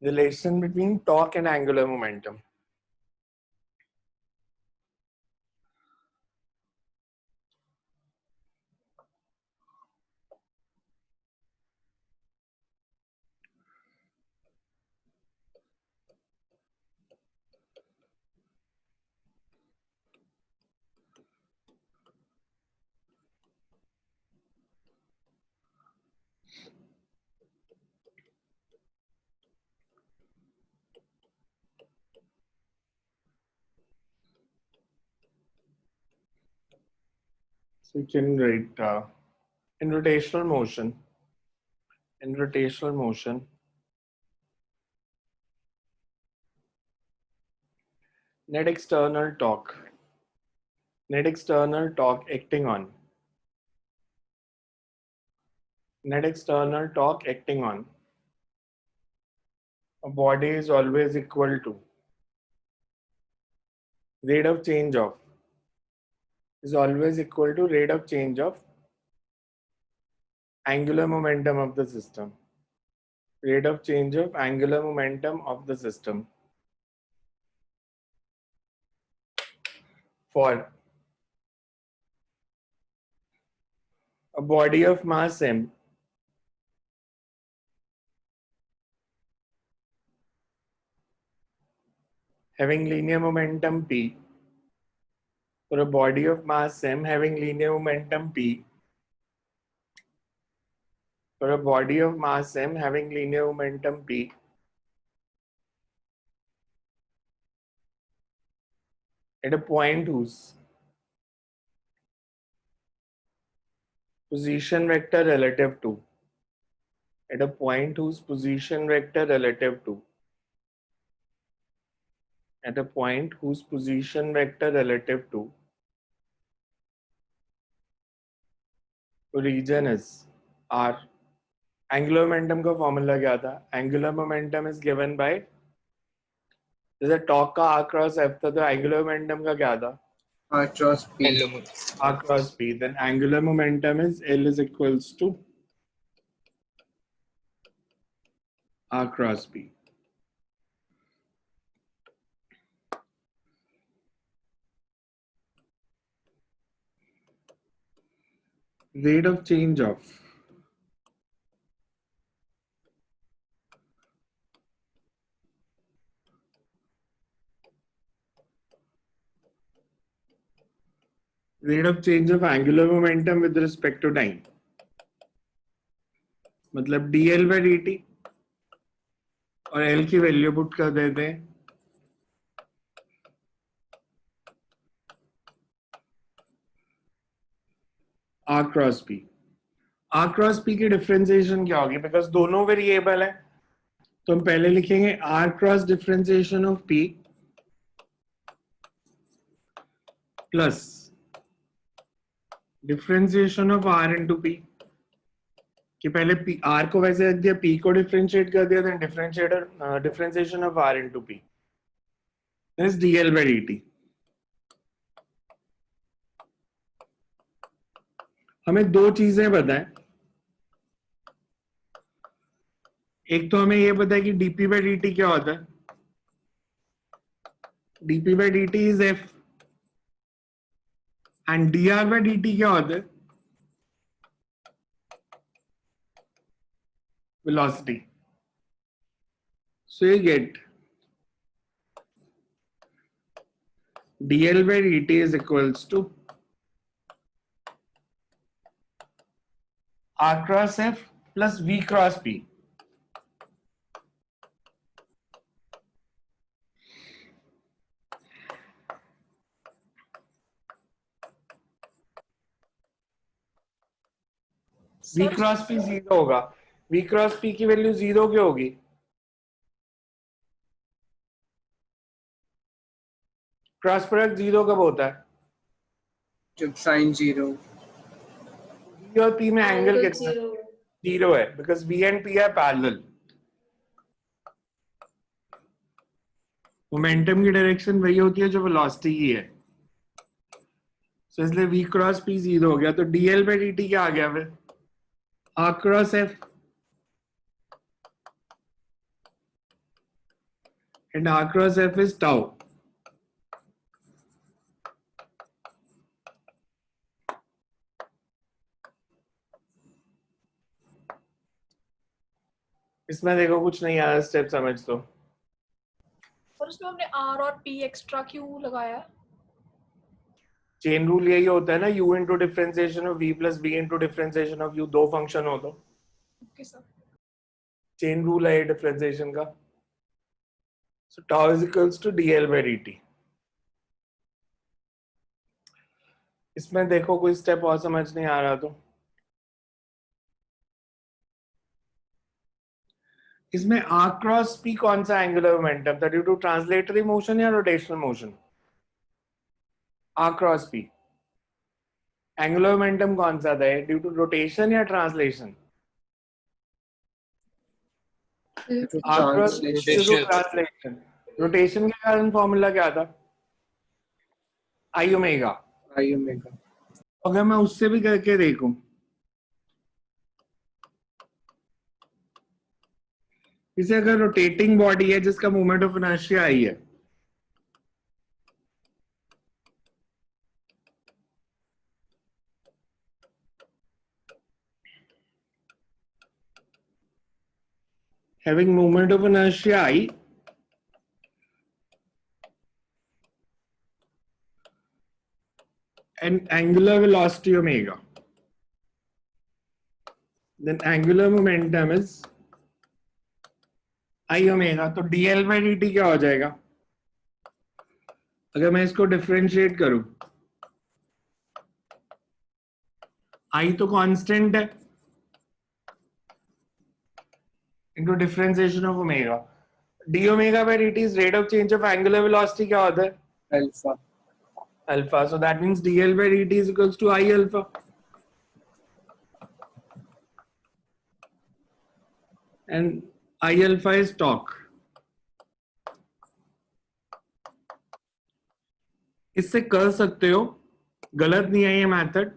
Relation between torque and angular momentum. So you can write in rotational motion. In rotational motion, net external torque. Net external torque acting on. Net external torque acting on a body is always equal to rate of change of is always equal to rate of change of angular momentum of the system. Rate of change of angular momentum of the system. For a body of mass m having linear momentum p, for a body of mass m having linear momentum p, for a body of mass m having linear momentum p, at a point whose position vector relative to, at a point whose position vector relative to, at a point whose position vector relative to region is r. Angular momentum का formula क्या था? Angular momentum is given by, जैसे torque का r cross f था तो angular momentum का क्या था? R cross P. R cross p. Then angular momentum is L is equals to R cross p. Rate of change of angular momentum with respect to time. मतलब dl by dt और L की value put कर देते हैं R cross p. R cross p की differentiation क्या होगी? Because दोनों वेरिएबल है तो हम पहले लिखेंगे R cross differentiation of p plus differentiation of R into p, कि पहले p R को वैसे रख दिया, p को डिफरेंशिएट कर दिया, then differentiation of R into p is dl by dt. हमें दो चीजें पता है, एक तो हमें ये पता है कि dp by dt क्या होता है. dp by dt is f and dr by dt क्या होता है? Velocity. So you get dl by dt is equals to r cross f plus v cross p. v cross p zero होगा. v cross p की value zero क्यों होगी? Cross product zero कब होता है? जब साइन जीरो. v और p में एंगल कितना? जीरो है because v and p are parallel. Momentum की डायरेक्शन वही होती है जो वेलोसिटी की है. So, इसलिए v क्रॉस p जीरो हो गया तो dl by dt क्या आ गया फिर? r cross f and R cross F is tau. इसमें देखो कुछ नहीं आया, स्टेप समझ दो। और उसमें हमने R और P एक्स्ट्रा क्यों लगाया है? चेन रूल यही होता है ना, u into differentiation of v plus b into differentiation of u, दो फंक्शन हो तो ओके सर। चेन रूल है ये डिफरेंशिएशन का। So tau is equals to dl by dt। इसमें देखो कोई स्टेप और समझ नहीं आ रहा तो इसमें r क्रॉस p कौन सा एंगुलर मोमेंटम था, ड्यू टू ट्रांसलेटरी मोशन या rotational motion? r cross p angular momentum कौन सा था, ड्यू टू रोटेशन या translation? r cross due to translation. Rotation के कारण फॉर्मूला क्या था? i omega. I omega. अगर मैं उससे भी करके देखूं, इसे अगर रोटेटिंग बॉडी है जिसका मोमेंट ऑफ इनर्शिया आई है, having moment of inertia I and angular velocity omega, then angular momentum is I omega। तो dl by dt क्या हो जाएगा अगर मैं इसको डिफरेंशिएट करूं? I तो कांस्टेंट है into differentiation of omega. d omega by dt is rate of change of angular velocity, क्या होता है? Alpha. Alpha। So that means dl by dt is equals to I alpha। And I alpha is torque। इससे कर सकते हो, गलत नहीं है ये मेथड,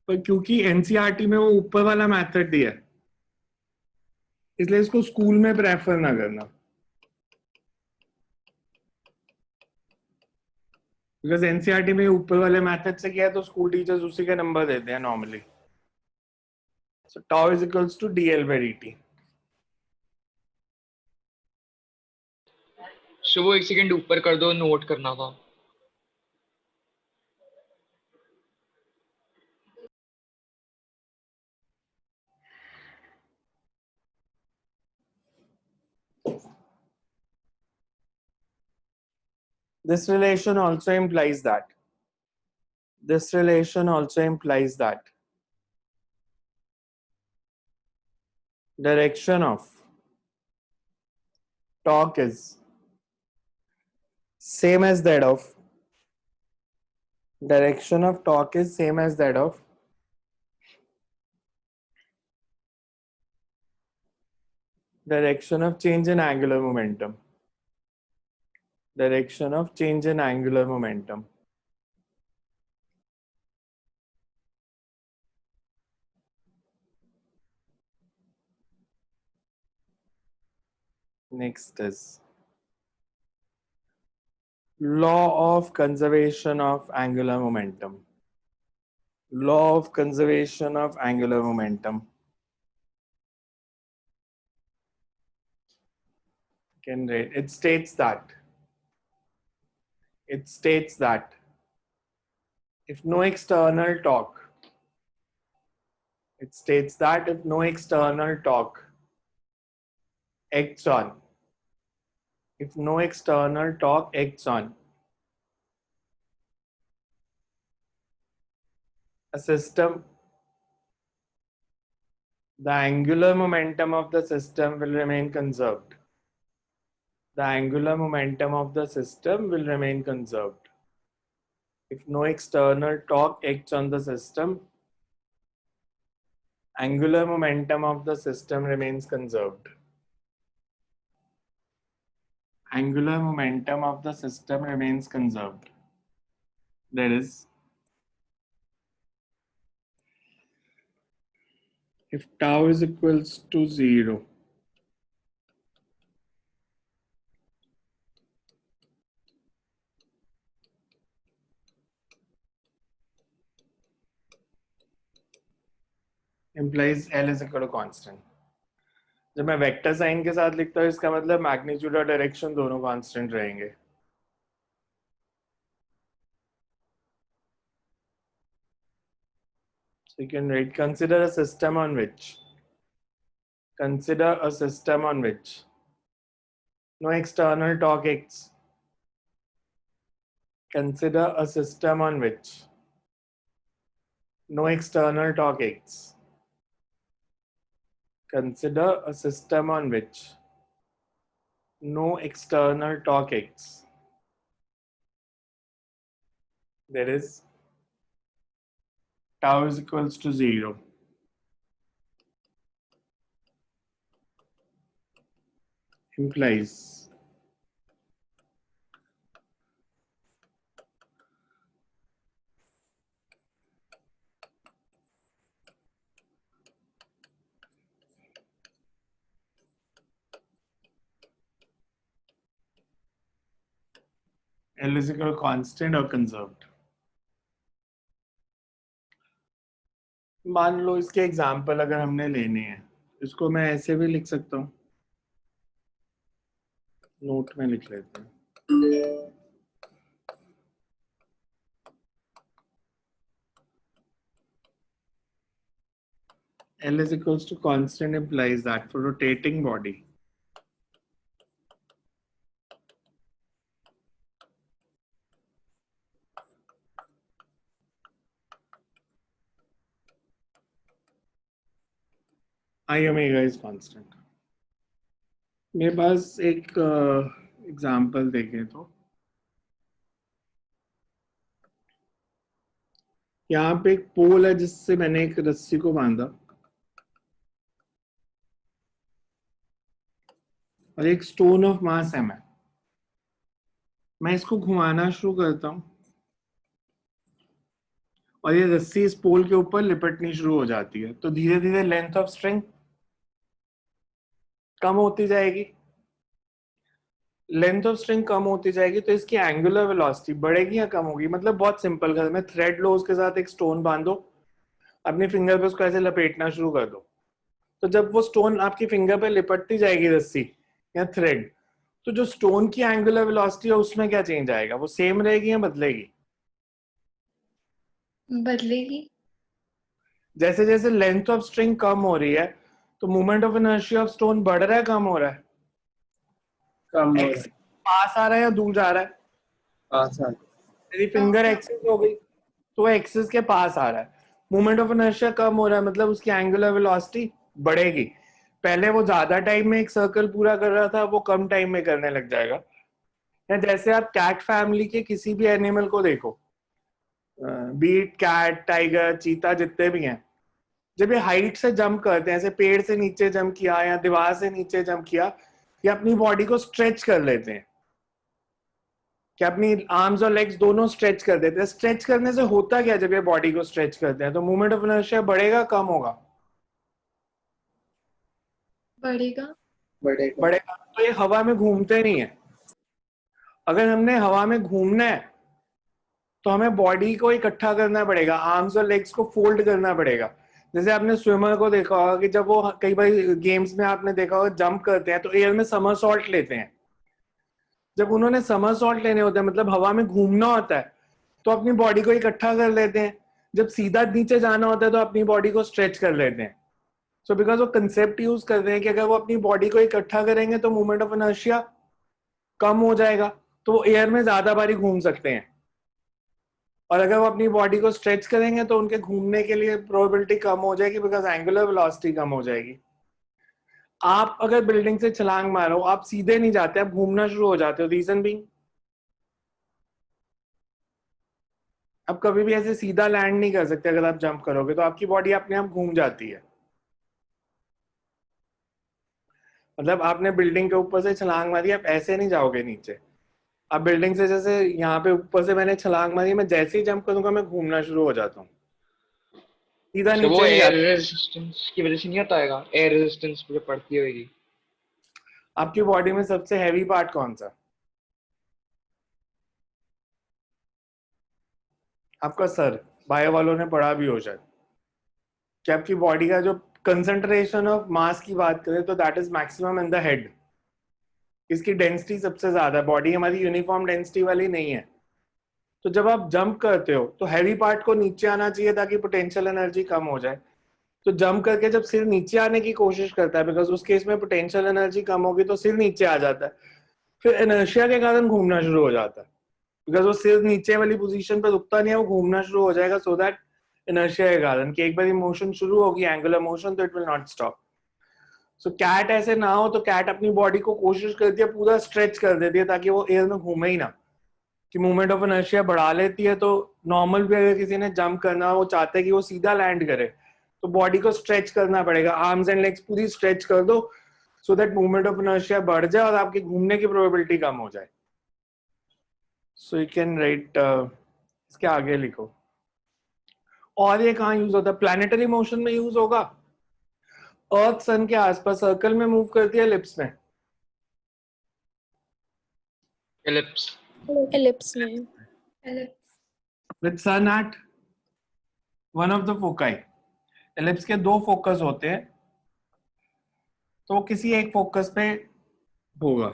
पर क्योंकि एनसीईआरटी में वो ऊपर वाला मेथड दिया है, इसलिए इसको स्कूल में प्रेफर ना करना, बिकॉज एनसीईआरटी में ऊपर वाले मेथड से किया है तो स्कूल टीचर्स उसी के नंबर देते हैं normally. So tau is equals to dl by dt। So वो एक सेकंड ऊपर कर दो, नोट करना था। This relation also implies that direction of torque is same as that of direction of direction of change in angular momentum। Direction of change in angular momentum। Next is law of conservation of angular momentum। Law of conservation of angular momentum can read. It states that if no external torque acts on, a system, the angular momentum of the system will remain conserved। The angular momentum of the system will remain conserved if no external torque acts on the system। Angular momentum of the system remains conserved। Angular momentum of the system remains conserved। That is, if tau is equals to 0, implies L is equal to constant. जब मैं vector sign के साथ लिखता हूँ इसका मतलब magnitude और direction दोनों कांस्टेंट रहेंगे. So you can write consider a system on which no external torque X. Consider a system on which no external torque X. Consider a system on which no external torque X. There is tau is equals to 0. Implies L is equal to constant or conserved. मान लो इसके example अगर हमने लेने हैं, इसको मैं ऐसे भी लिख सकता हूँ, नोट में लिख लेते हैं. L is equals to constant implies that for rotating body, I omega is constant. मेरे पास एक एग्जाम्पल देखें तो यहाँ पे एक पोल है जिससे मैंने एक रस्सी को बांधा और एक स्टोन ऑफ मास है. मैं इसको घुमाना शुरू करता हूँ और ये रस्सी इस पोल के ऊपर लिपटनी शुरू हो जाती है, तो धीरे धीरे लेंथ ऑफ स्ट्रिंग कम होती जाएगी. लेंथ ऑफ स्ट्रिंग कम होती जाएगी तो इसकी एंगुलर वेलोसिटी बढ़ेगी या कम होगी. मतलब बहुत सिंपल, घर में थ्रेड लो, उसके साथ एक स्टोन बांधो, अपने फिंगर पे उसको ऐसे लपेटना शुरू कर दो, तो जब वो स्टोन आपकी फिंगर पे लिपटती जाएगी रस्सी या थ्रेड, तो जो स्टोन की एंगुलर वेलोसिटी है उसमें क्या चेंज आएगा? वो सेम रहेगी या बदलेगी? बदलेगी. जैसे जैसे लेंथ ऑफ स्ट्रिंग कम हो रही है तो moment of inertia of stone बढ़ रहा है, कम हो रहा है? कम हो रहा एक्सिस है. पास आ रहा है या दूर जा रहा है? पास आ रहा है. मेरी फिंगर एक्सिस हो गई तो एक्सिस के पास आ रहा है. मोमेंट ऑफ इनर्शिया कम हो रहा है, मतलब उसकी एंगुलर वेलोसिटी बढ़ेगी. पहले वो ज्यादा टाइम में एक सर्कल पूरा कर रहा था, वो कम टाइम में करने लग जाएगा. या जैसे आप कैट फैमिली के किसी भी एनिमल को देखो, बीट, कैट, टाइगर, चीता, जितने भी हैं, जब ये हाइट से जंप करते हैं, ऐसे पेड़ से नीचे जंप किया या दीवार से नीचे जंप किया, ये अपनी बॉडी को स्ट्रेच कर लेते हैं, कि अपनी आर्म्स और लेग्स दोनों स्ट्रेच कर देते हैं. स्ट्रेच करने से होता क्या जब ये बॉडी को स्ट्रेच करते हैं? तो मूवमेंट ऑफ इनर्शिया बढ़ेगा, कम होगा? बढ़ेगा. बढ़ेगा. बढ़ेगा. तो ये हवा में घूमते नहीं है. अगर हमने हवा में घूमना है तो हमें बॉडी को इकट्ठा करना पड़ेगा, आर्म्स और लेग्स को फोल्ड करना पड़ेगा. जैसे आपने स्विमर को देखा होगा कि जब वो कई बार गेम्स में आपने देखा होगा जंप करते हैं तो एयर में समरसॉल्ट लेते हैं. जब उन्होंने समरसॉल्ट लेने होते हैं, मतलब हवा में घूमना होता है, तो अपनी बॉडी को इकट्ठा कर लेते हैं. जब सीधा नीचे जाना होता है तो अपनी बॉडी को स्ट्रेच कर लेते हैं. सो बिकॉज वो कंसेप्ट यूज कर रहे हैं कि अगर वो अपनी बॉडी को इकट्ठा करेंगे तो मूवमेंट ऑफ इनर्शिया कम हो जाएगा, तो वो एयर में ज्यादा बारी घूम सकते हैं. और अगर वो अपनी बॉडी को स्ट्रेच करेंगे तो उनके घूमने के लिए प्रोबेबिलिटी कम हो जाएगी, बिकॉज एंगुलर वेलोसिटी कम हो जाएगी. आप अगर बिल्डिंग से छलांग मारो, आप सीधे नहीं जाते, आप घूमना शुरू हो जाते हो. रीजन बीइंग, आप कभी भी ऐसे सीधा लैंड नहीं कर सकते. अगर आप जंप करोगे तो आपकी बॉडी अपने आप घूम जाती है. मतलब आपने बिल्डिंग के ऊपर से छलांग मारी, आप ऐसे नहीं जाओगे नीचे. आप बिल्डिंग से, जैसे यहाँ पे ऊपर से मैंने छलांग मारी, मैं जैसे ही जंप करूंगा मैं घूमना शुरू हो जाता हूँ, सीधा तो नीचे वो नहीं एयर जाता. रेजिस्टेंस की वजह से नहीं होता है? एयर रेजिस्टेंस मुझे पड़ती होगी. आपकी बॉडी में सबसे हैवी पार्ट कौन सा? आपका सर. बायो वालों ने पढ़ा भी हो शायद. कि आपकी बॉडी का जो कंसंट्रेशन ऑफ मास की बात करें तो that is maximum in the head. इसकी डेंसिटी सबसे ज्यादा है. बॉडी हमारी यूनिफॉर्म डेंसिटी वाली नहीं है. तो जब आप जंप करते हो तो हैवी पार्ट को नीचे आना चाहिए ताकि पोटेंशियल एनर्जी कम हो जाए. तो जंप करके जब सिर नीचे आने की कोशिश करता है, बिकॉज उस केस में पोटेंशियल एनर्जी कम होगी तो सिर नीचे आ जाता है. फिर इनर्शिया के कारण घूमना शुरू हो जाता है, बिकॉज वो सिर नीचे वाली पोजीशन पे रुकता नहीं है, वो घूमना शुरू हो जाएगा. सो दैट इनर्शिया के कारण कि एक बार मोशन शुरू होगी एंगुलर मोशन तो it will not stop. So cat ऐसे ना हो तो कैट अपनी बॉडी को कोशिश करती है पूरा स्ट्रेच कर देती है ताकि वो एयर में घूमे ही ना, कि मूवमेंट ऑफ इनर्शिया बढ़ा लेती है. तो नॉर्मल भी अगर किसी ने जंप करना, वो चाहते हैं कि वो सीधा लैंड करे, तो बॉडी को स्ट्रेच करना पड़ेगा. आर्म्स एंड लेग्स पूरी स्ट्रेच कर दो so that movement of inertia बढ़ जाए और आपके घूमने की प्रोबेबिलिटी कम हो जाए. सो यू कैन राइट, इसके आगे लिखो. और ये कहाँ यूज होता है? प्लैनेटरी मोशन में यूज होगा. अर्थ सन के आसपास सर्कल में मूव करती है, एलिप्स में? एलिप्स. एलिप्स में. ellipse, with sun at one of the foci. Ellipse के दो फोकस होते हैं, तो वो किसी एक फोकस पे होगा.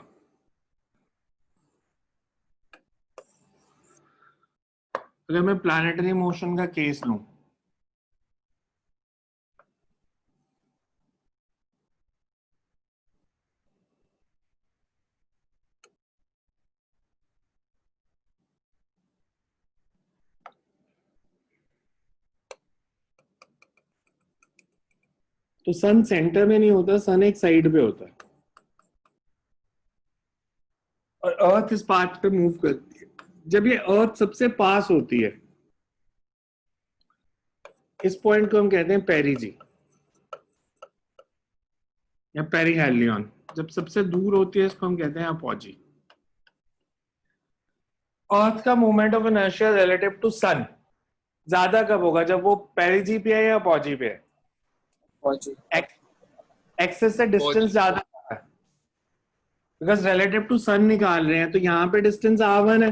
अगर मैं प्लैनेटरी मोशन का केस लूं, तो सन सेंटर में नहीं होता, सन एक साइड पे होता है और अर्थ इस पाथ पे मूव करती है. जब ये अर्थ सबसे पास होती है, इस पॉइंट को हम कहते हैं पेरिजी या पेरिहेलियन. जब सबसे दूर होती है इसको हम कहते हैं अपॉजी. अर्थ का movement of inertia relative to sun ज्यादा कब होगा? जब वो पेरिजी पे है या अपॉजी पे है? पहुंची. एक्सेस से डिस्टेंस ज्यादा है, बिकॉज रिलेटिव टू सन निकाल रहे हैं, तो यहाँ पे डिस्टेंस r1 है,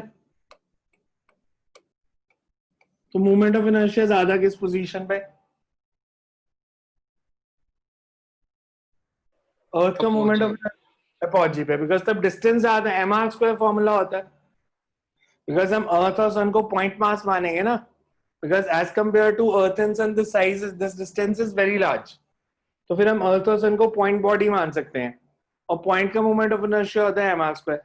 तो मूवमेंट ऑफ इनर्शिया ज्यादा किस पोजीशन पे? अर्थ का मूवमेंट ऑफ अपॉजी पे, बिकॉज तब डिस्टेंस ज्यादा है. mr² फॉर्मूला होता है, बिकॉज हम अर्थ और सन को पॉइंट मास मानेंगे ना, because as compare to earth and sun this size this distance is very large. तो फिर हम अर्थ और सन को पॉइंट बॉडी मान सकते हैं, और पॉइंट का मूवमेंट ऑफ इनर्शिया होता है mr².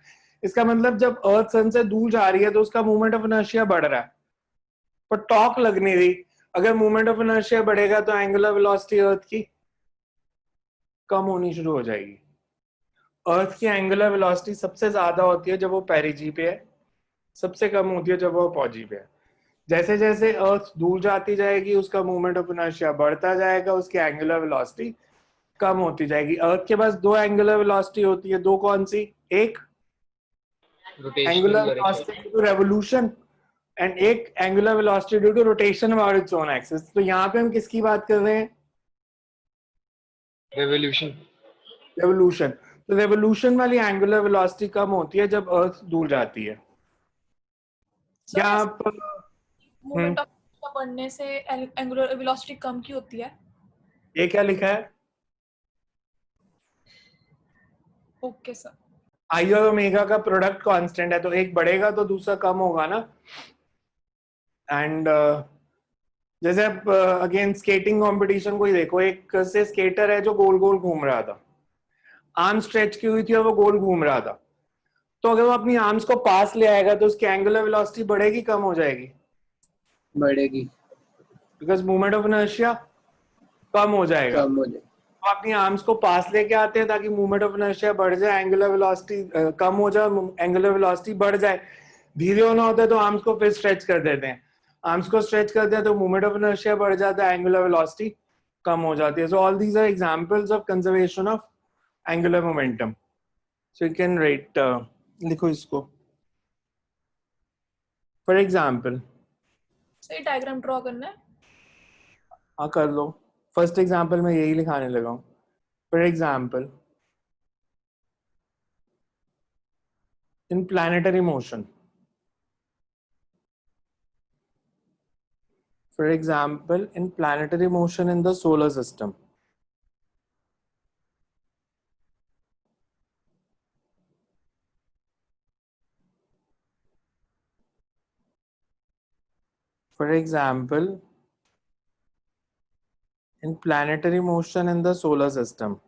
इसका मतलब जब अर्थ सन से दूर जा रही है तो उसका मूवमेंट ऑफ इनर्शिया बढ़ रहा है, पर टॉक लग नहीं रही. अगर मूवमेंट ऑफ इनर्शिया बढ़ेगा तो एंगुलर वेलोसिटी अर्थ की कम होनी शुरू हो जाएगी. अर्थ की एंगुलर वेलोसिटी सबसे ज्यादा होती है जब वो पेरिजी पे है, सबसे कम होती है जब वो अपॉजी पे है. जैसे जैसे अर्थ दूर जाती जाएगी उसका मूवमेंट ऑफ इनर्शिया बढ़ता जाएगा, उसकी एंगुलर वेलोसिटी कम होती जाएगी. अर्थ के पास दो एंगुलर वेलोसिटी होती है. दो कौन सी? एक angular velocity due to revolution and एक angular velocity due to revolution about its own axis. तो यहाँ पे हम किसकी बात कर रहे हैं? रेवोल्यूशन. रेवोल्यूशन. तो रेवोल्यूशन वाली एंगुलर वेलोसिटी कम होती है जब अर्थ दूर जाती है. क्या आप मूवमेंट ऑफ बढ़ने से एंगुलर वेलोसिटी कम की होती है? ये क्या लिखा है? Okay sir. आई और ओमेगा का प्रोडक्ट कांस्टेंट है, तो एक बढ़ेगा तो दूसरा कम होगा ना. एंड जैसे आप अगेन स्केटिंग कंपटीशन को ही देखो, एक से स्केटर है जो गोल गोल घूम रहा था, आर्म स्ट्रेच की हुई थी और वो गोल घूम रहा था. तो अगर वो अपनी आर्म्स को पास ले आएगा तो उसकी एंगुलर वेलोसिटी बढ़ेगी कम हो जाएगी? बढ़ेगी. बिकॉज मूवमेंट ऑफ इनर्शिया कम हो जाएगा. कम हो जाए. तो अपनी आर्म्स को पास लेके आते हैं ताकि मूवमेंट ऑफ इनर्शिया बढ़ जाए, एंगुलर वेलोसिटी कम हो जाए, एंगुलर वेलोसिटी बढ़ जाए. धीरे होना होता है तो आर्म्स को फिर स्ट्रेच कर देते हैं. आर्म्स को स्ट्रेच करते हैं तो मूवमेंट ऑफ इनर्शिया बढ़ जाता है, एंगुलर वेलोसिटी कम हो जाती है. So all these are examples of conservation of angular momentum. So you can write, लिखो इसको. फॉर एग्जांपल सही डायग्राम ड्रॉ करना है. हाँ कर लो. फर्स्ट एग्जांपल में यही लिखाने लगा हूँ. For example in planetary motion, For example, in planetary motion in the solar system. For example, in planetary motion in the solar system.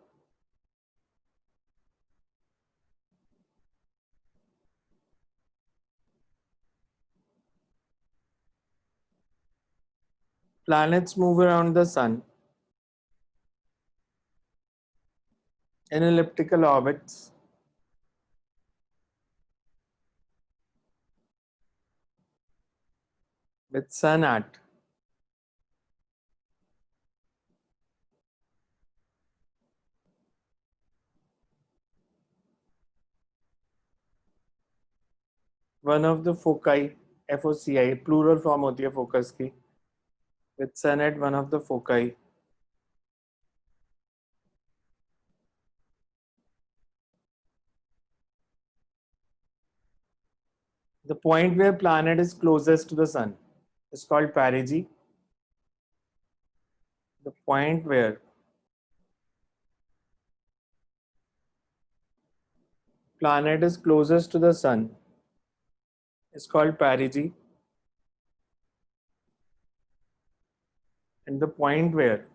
Planets move around the sun in elliptical orbits with sun at one of the foci, FOCI, plural form होती है focus की, with sun at one of the foci. The point where planet is closest to the sun is called perigee. The point where planet is closest to the sun is called perigee. And the point where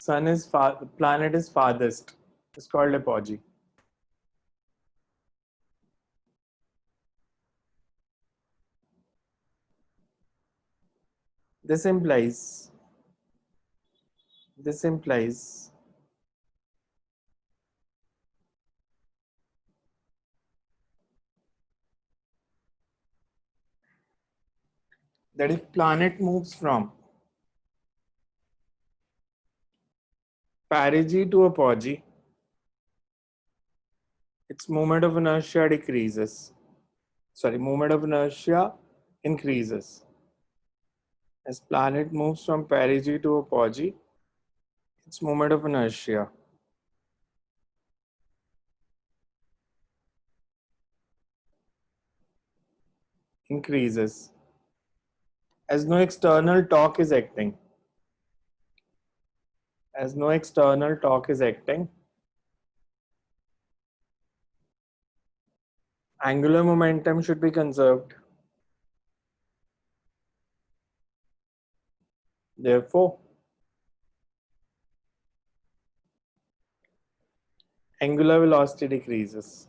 planet is farthest is called apogee. This implies that if planet moves from perigee to apogee, its moment of inertia decreases. Sorry, moment of inertia increases. As planet moves from perigee to apogee, its moment of inertia increases. As no external torque is acting. Angular momentum should be conserved. Therefore, angular velocity decreases.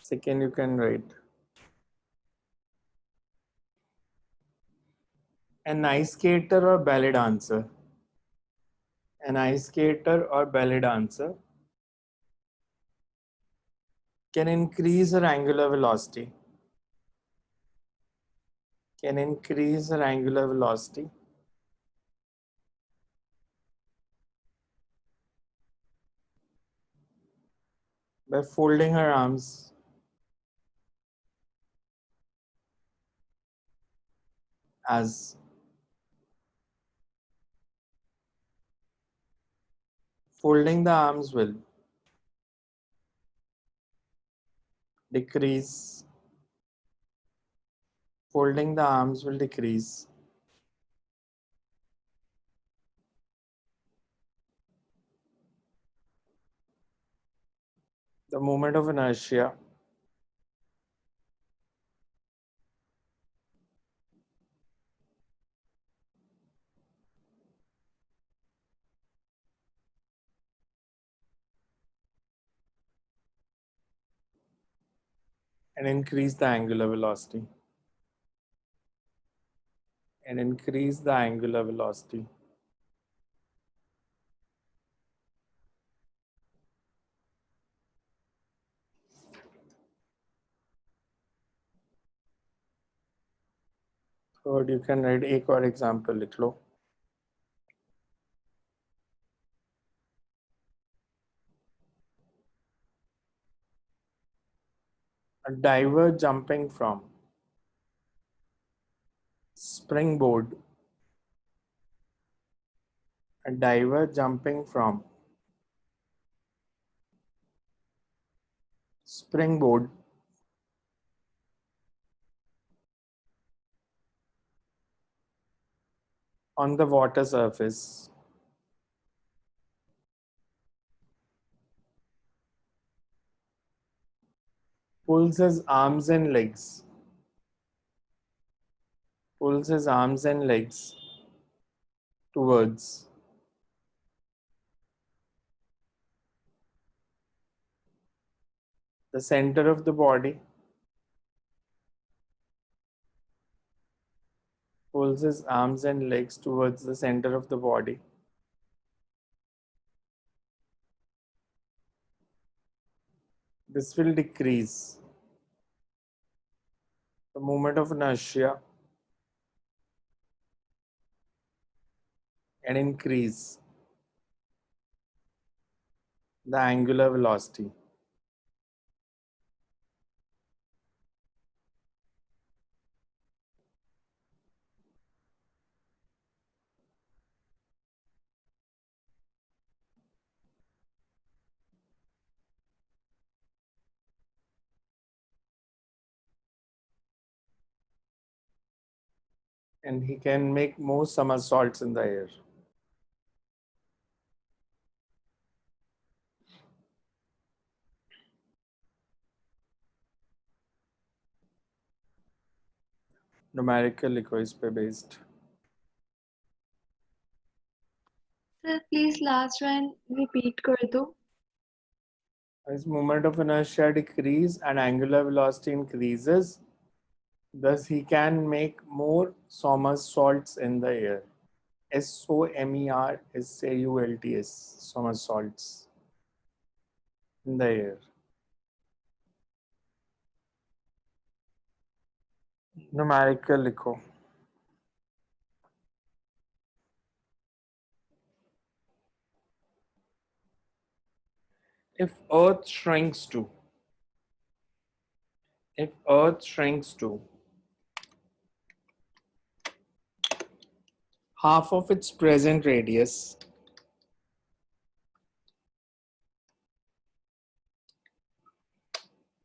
Second, you can write an ice skater or ballet dancer. An ice skater or ballet dancer can increase her angular velocity. By folding her arms as folding the arms will decrease. Folding the arms will decrease the moment of inertia and increase the angular velocity. Third, you can write एक और example लिख लो. A diver jumping from springboard a diver jumping from springboard on the water surface pulls his arms and legs towards the center of the body, pulls his arms and legs towards the center of the body. This will decrease the moment of inertia and increase the angular velocity. And he can make more somersaults in the air. Numerical लिखो इस पे based. Sir, please last one repeat कर दो. As moment of inertia decrease and angular velocity increases, thus he can make more somersaults in the air. SOMERSAULTS, somersaults in the air. Numerical लिखो. If Earth shrinks to half of its present radius,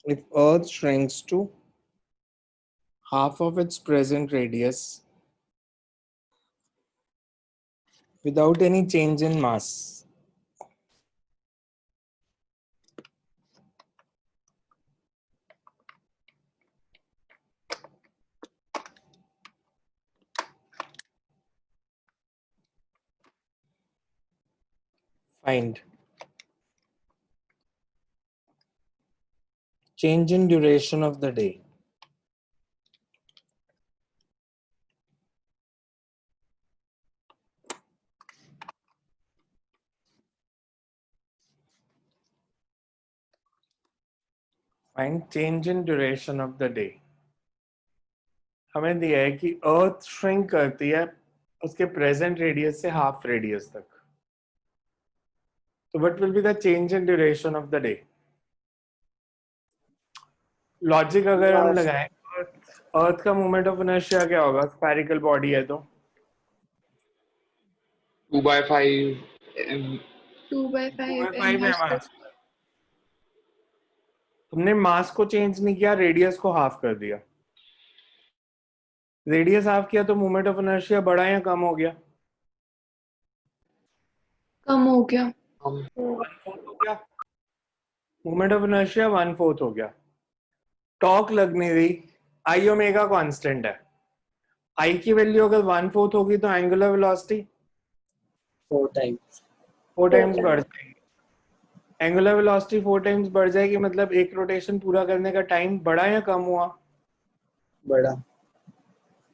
if Earth shrinks to half of its present radius without any change in mass, find change in duration of the day. Find change in duration of the day. हमें दिया है कि अर्थ shrink करती है उसके present radius से half radius तक. तो what will be the change in duration of the day? Logic अगर हम लगाएं, अर्थ का मोमेंट ऑफ इनर्शिया क्या होगा? स्फेरिकल बॉडी है तो 2/5 2/5 2/5 है and मास. तुमने मास को चेंज नहीं किया, रेडियस को हाफ कर दिया. रेडियस हाफ किया तो मोमेंट ऑफ इनर्शिया बढ़ा या कम हो गया? कम हो गया. 1/4 हो गया. मोमेंट ऑफ इनर्शिया 1/4 हो गया. टॉर्क लगने दी, आई ओमेगा कांस्टेंट है. आई की वैल्यू अगर 1/4 होगी तो एंगुलर वेलोसिटी 4 times. 4 टाइम्स बढ़ जाएगी. एंगुलर वेलोसिटी 4 टाइम्स बढ़ जाएगी, मतलब एक रोटेशन पूरा करने का टाइम बढ़ा या कम हुआ? बड़ा.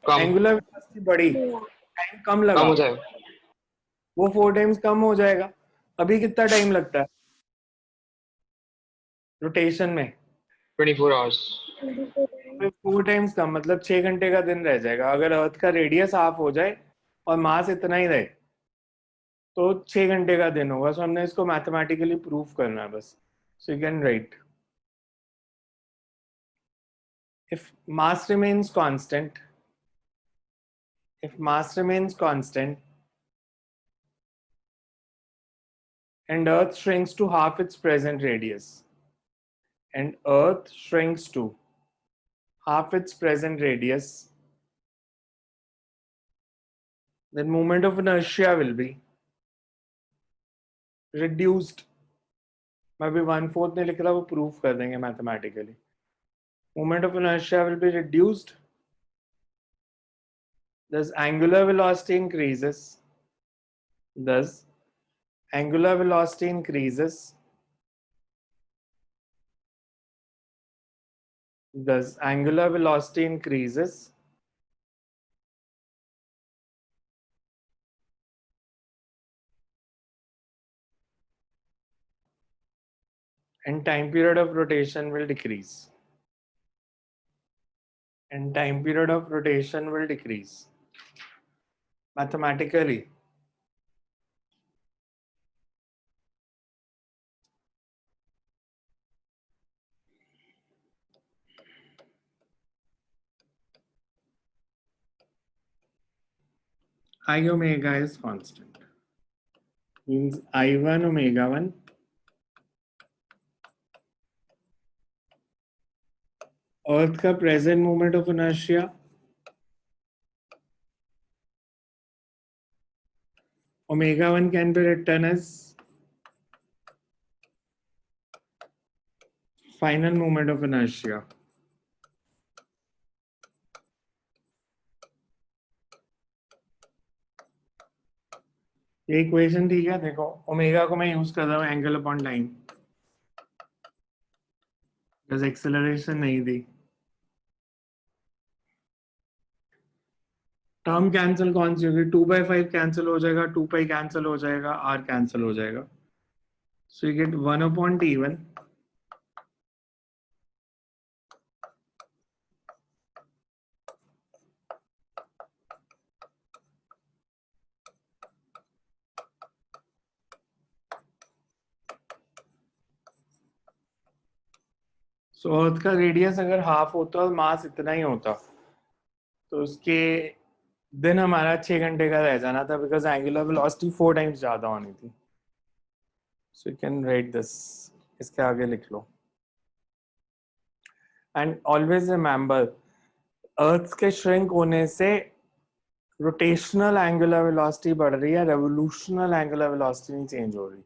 कम एंगुलर वेलोसिटी बढ़ी, टाइम कम लगा, कम हो जाएगा. वो 4 टाइम्स कम हो जाएगा. अभी कितना टाइम लगता है रोटेशन में? 24 hours. 4 टाइम्स कम, मतलब 6 घंटे का दिन रह जाएगा. अगर अर्थ का रेडियस हाफ हो जाए और मास इतना ही रहे तो 6 घंटे का दिन होगा. सो हमने इसको मैथमेटिकली प्रूव करना है बस. सो you can right if mass remains constant, and Earth shrinks to half its present radius. And Earth shrinks to half its present radius, then moment of inertia will be reduced. मैं भी 1/4 ने लिख रहा, वो proof कर देंगे mathematically. Moment of inertia will be reduced. Thus angular velocity increases. Thus angular velocity increases. Thus angular velocity increases. And time period of rotation will decrease. And time period of rotation will decrease. Mathematically. I omega is constant. Means I1 omega 1 Earth का present moment of inertia omega 1 can be written as final moment of inertia. ये equation ठीक है. देखो omega को मैं use कर रहा हूँ एंगल अपॉन टाइम, बस एक्सेलरेशन नहीं दी. टर्म कैंसिल कौन सी होगी? 2/5 कैंसिल हो जाएगा, 2 पाई कैंसिल हो जाएगा, r कैंसिल हो जाएगा. सो यू गेट 1/T1 सो अर्थ का रेडियस अगर हाफ होता और मास इतना ही होता तो उसके दिन हमारा 6 घंटे का रह जाना था, बिकॉज एंगुलर वेलोसिटी 4 टाइम्स ज्यादा होनी थी. सो यू कैन राइट दिस, इसके आगे लिख लो. एंड ऑलवेज रिमेंबर, अर्थ के श्रिंक होने से रोटेशनल एंगुलर वेलोसिटी बढ़ रही है, रेवोल्यूशनल एंगुलर वेलोसिटी नहीं चेंज हो रही.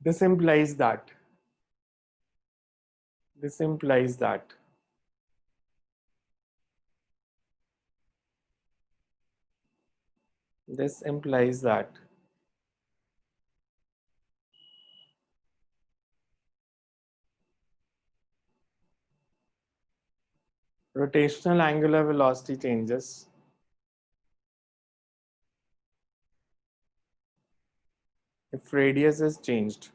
This implies that. This implies that. This implies that. Rotational angular velocity changes if radius is changed.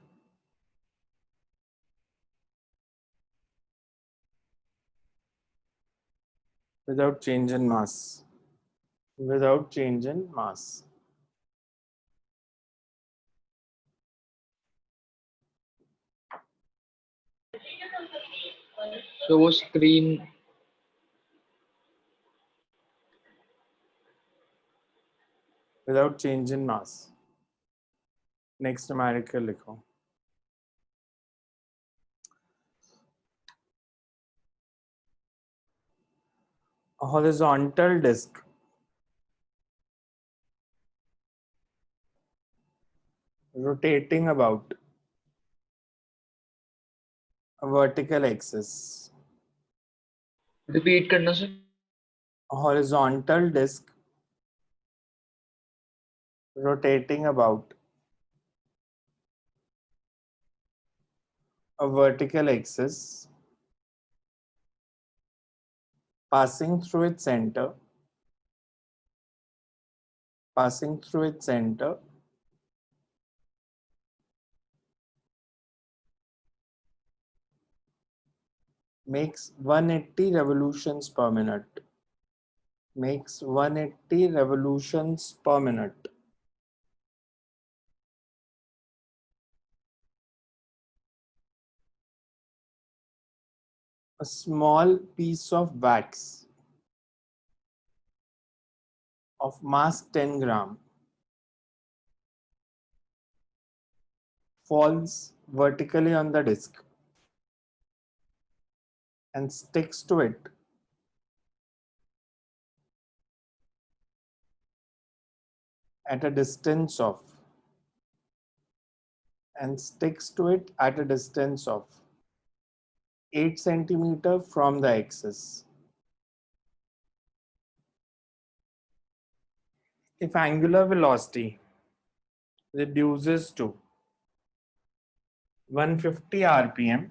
Without change in mass. Without change in mass. So वो screen Without change in mass. Next numerical लिखो. A horizontal disk rotating about a vertical axis. repeat करना sir. A horizontal disk rotating about a vertical axis, passing through its center, makes 180 revolutions per minute. Makes 180 revolutions per minute. A small piece of wax of mass 10 gram falls vertically on the disk and sticks to it at a distance of 8 centimeter from the axis. If angular velocity reduces to 150 rpm,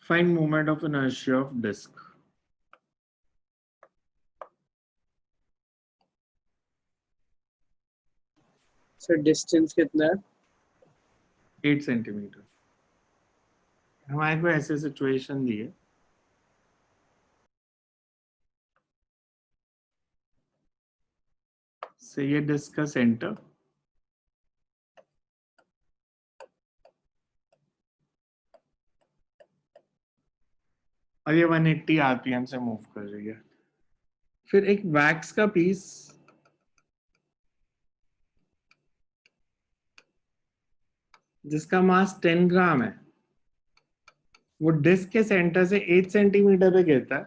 find moment of inertia of disk. Sir distance कितना है? 8 centimetre. हमारे को ऐसे situation दी है. से ये disc का centre और ये 180 आरपीएम से मूव कर रही है. फिर एक वैक्स का पीस जिसका मास 10 ग्राम है वो डिस्क के सेंटर से 8 सेंटीमीटर पे गिरता है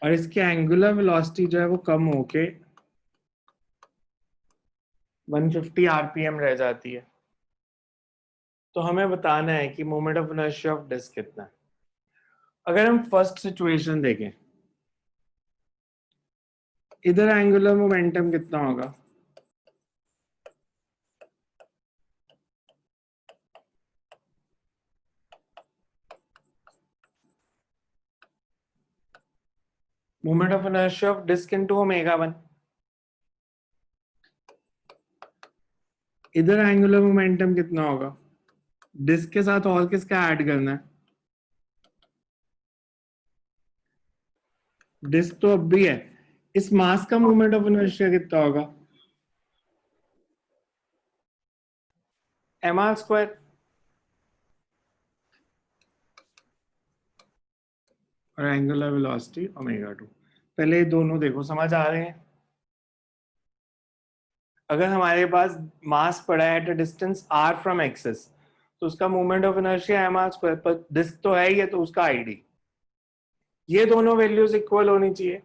और इसकी एंगुलर वेलोसिटी जो है वो कम होके 150 आरपीएम रह जाती है. तो हमें बताना है कि moment of inertia of disc कितना है. अगर हम फर्स्ट सिचुएशन देखें, इधर एंगुलर मोमेंटम कितना होगा? Moment of inertia of disc into omega 1. इधर एंगुलर मोमेंटम कितना होगा? डिस्क के साथ और किसका ऐड करना है? डिस्क तो अब भी है. इस मास का मोमेंट ऑफ इनर्शिया कितना होगा? mr square. और एंगुलर वेलोसिटी ओमेगा 2. पहले ये दोनों देखो, समझ आ रहे हैं? अगर हमारे पास मास पड़ा है at a distance r from axis तो उसका moment of inertia mr square, पर डिस्क तो है ही है तो उसका आईडी. ये दोनों वैल्यूज इक्वल होनी चाहिए.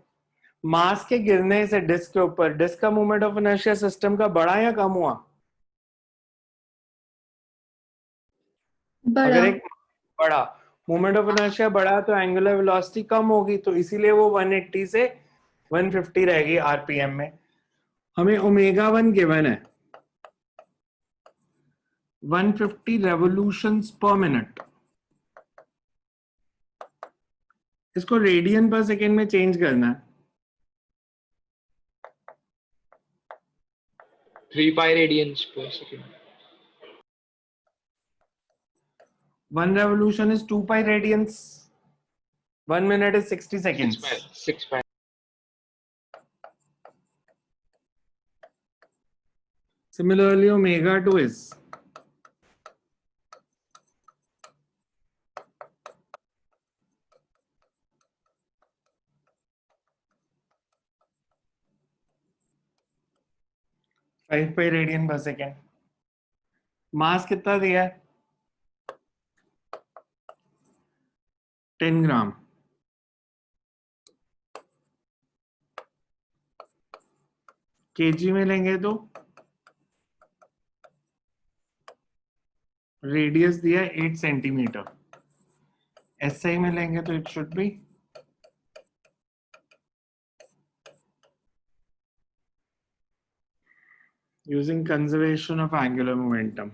मास के गिरने से डिस्क के ऊपर डिस्क का मोमेंट ऑफ इनर्शिया सिस्टम का बढ़ा या कम हुआ? बड़ा अगर एक बढ़ा, मोमेंट ऑफ इनर्शिया बढ़ा तो एंगुलर वेलोसिटी कम होगी, तो इसीलिए वो 180 से 150 रहेगी आरपीएम में. हमें ओमेगा 1 गिवन है 150 रेवोल्यूशंस पर मिनट. इसको रेडियन पर सेकेंड में चेंज करना है. 3 pi radians per second. 1 revolution is 2 pi radians. 1 minute is 60 seconds. 6 pi. Similarly, omega 2 is 5 pi radian per second. मास कितना दिया है? 10 ग्राम. केजी में लेंगे तो रेडियस दिया है 8 सेंटीमीटर. एसआई में लेंगे तो it should be using conservation of angular momentum.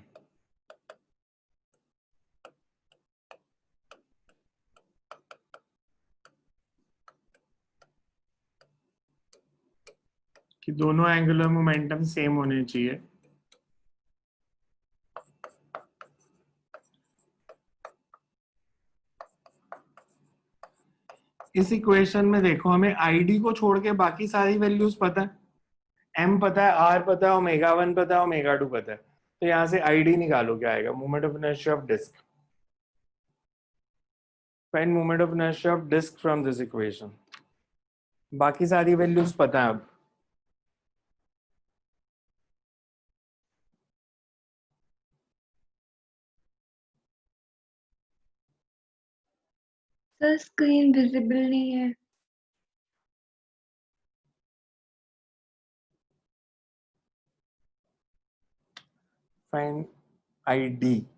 कि दोनों एंगुलर मोमेंटम सेम होने चाहिए. इस इक्वेशन में देखो, हमें आईडी को छोड़ के बाकी सारी वैल्यूज पता है. एम पता है, आर पता है, ओमेगा 1 पता है, ओमेगा 2 पता है. तो यहां से आईडी निकालो, क्या आएगा? Moment of inertia of disc. Find moment of inertia of disk from this equation. बाकी सारी वैल्यूज पता है अब. सर स्क्रीन विजिबल नहीं है. Find ID.